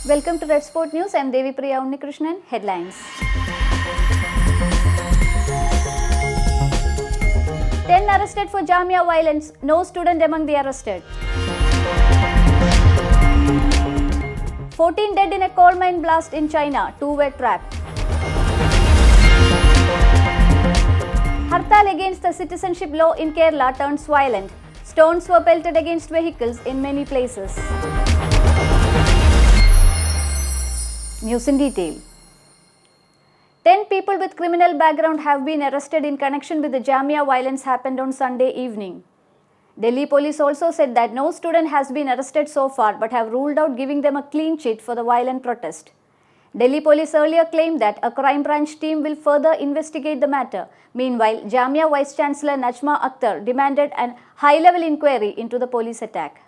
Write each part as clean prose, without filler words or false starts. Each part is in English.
Welcome to Redspot News. I am Devi Priya Unnikrishnan. Headlines. 10 arrested for Jamia violence. No student among the arrested. 14 dead in a coal mine blast in China. 2 were trapped. Hartal against the citizenship law in Kerala turns violent. Stones were pelted against vehicles in many places. News in detail. 10 people with criminal background have been arrested in connection with the Jamia violence happened on Sunday evening. Delhi police also said that no student has been arrested so far but have ruled out giving them a clean sheet for the violent protest. Delhi police earlier claimed that a crime branch team will further investigate the matter. Meanwhile, Jamia Vice Chancellor Najma Akhtar demanded a high-level inquiry into the police attack.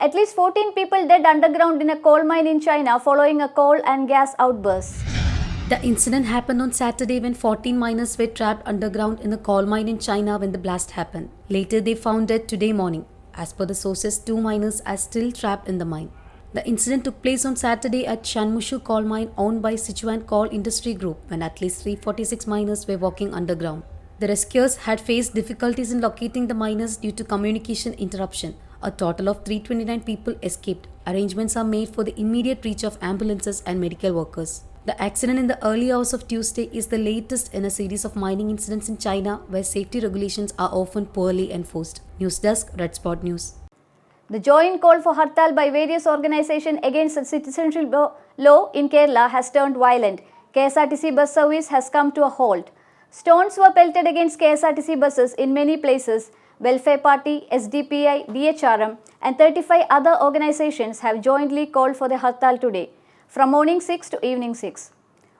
At least 14 people dead underground in a coal mine in China following a coal and gas outburst. The incident happened on Saturday when 14 miners were trapped underground in a coal mine in China when the blast happened. Later, they found dead today morning. As per the sources, 2 miners are still trapped in the mine. The incident took place on Saturday at Shanmushu coal mine owned by Sichuan Coal Industry Group when at least 346 miners were walking underground. The rescuers had faced difficulties in locating the miners due to communication interruption. A total of 329 people escaped. Arrangements are made for the immediate reach of ambulances and medical workers. The accident in the early hours of Tuesday is the latest in a series of mining incidents in China where safety regulations are often poorly enforced. News Desk, Redspot News. The joint call for Hartal by various organizations against the citizenship law in Kerala has turned violent. KSRTC bus service has come to a halt. Stones were pelted against KSRTC buses in many places. Welfare Party, SDPI, DHRM and 35 other organizations have jointly called for the Hartal today, from morning 6 to evening 6.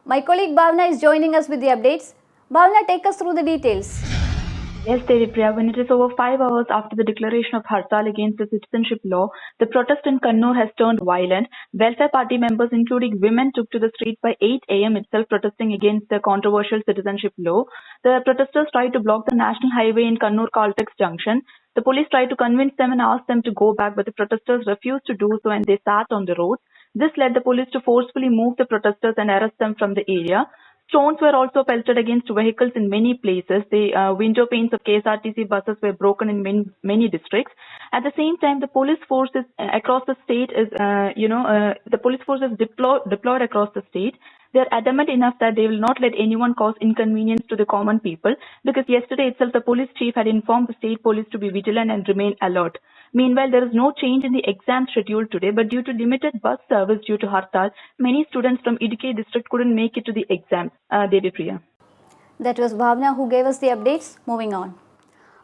My colleague Bhavna is joining us with the updates. Bhavna, take us through the details. Yes, Devi Priya, when it is over 5 hours after the declaration of Hartal against the citizenship law, the protest in Kannur has turned violent. Welfare Party members, including women, took to the street by 8 a.m. itself protesting against the controversial citizenship law. The protesters tried to block the national highway in Kannur-Caltex junction. The police tried to convince them and ask them to go back, but the protesters refused to do so and they sat on the roads. This led the police to forcefully move the protesters and arrest them from the area. Stones were also pelted against vehicles in many places. The window panes of KSRTC buses were broken in many districts. At the same time, the police forces across the state deployed across the state. They are adamant enough that they will not let anyone cause inconvenience to the common people because yesterday itself the police chief had informed the state police to be vigilant and remain alert. Meanwhile, there is no change in the exam schedule today, but due to limited bus service due to Hartal, many students from Idukki district couldn't make it to the exams. Devi Priya. That was Bhavna who gave us the updates. Moving on.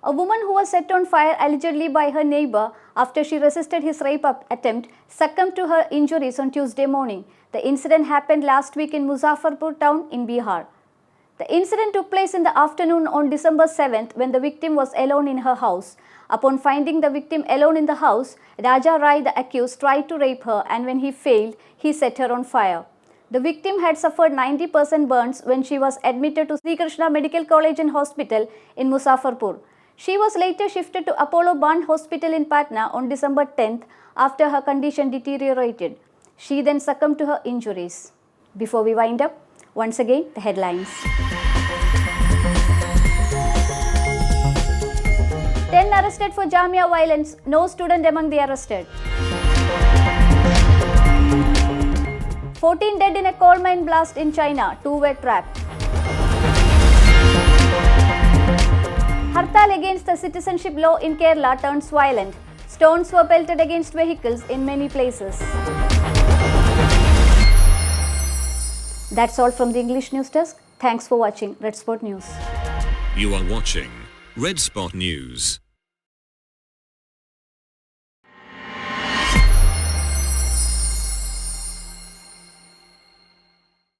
A woman who was set on fire allegedly by her neighbor after she resisted his rape attempt succumbed to her injuries on Tuesday morning. The incident happened last week in Muzaffarpur town in Bihar. The incident took place in the afternoon on December 7th when the victim was alone in her house. Upon finding the victim alone in the house, Raja Rai, the accused, tried to rape her and when he failed, he set her on fire. The victim had suffered 90% burns when she was admitted to Sri Krishna Medical College and Hospital in Muzaffarpur. She was later shifted to Apollo Ban Hospital in Patna on December 10th after her condition deteriorated. She then succumbed to her injuries. Before we wind up, once again the headlines. 10 arrested for Jamia violence. No student among the arrested. 14 dead in a coal mine blast in China. 2 were trapped. Hartal against the citizenship law in Kerala turns violent. Stones were pelted against vehicles in many places. That's all from the English News Desk. Thanks for watching Redspot News. You are watching Redspot News.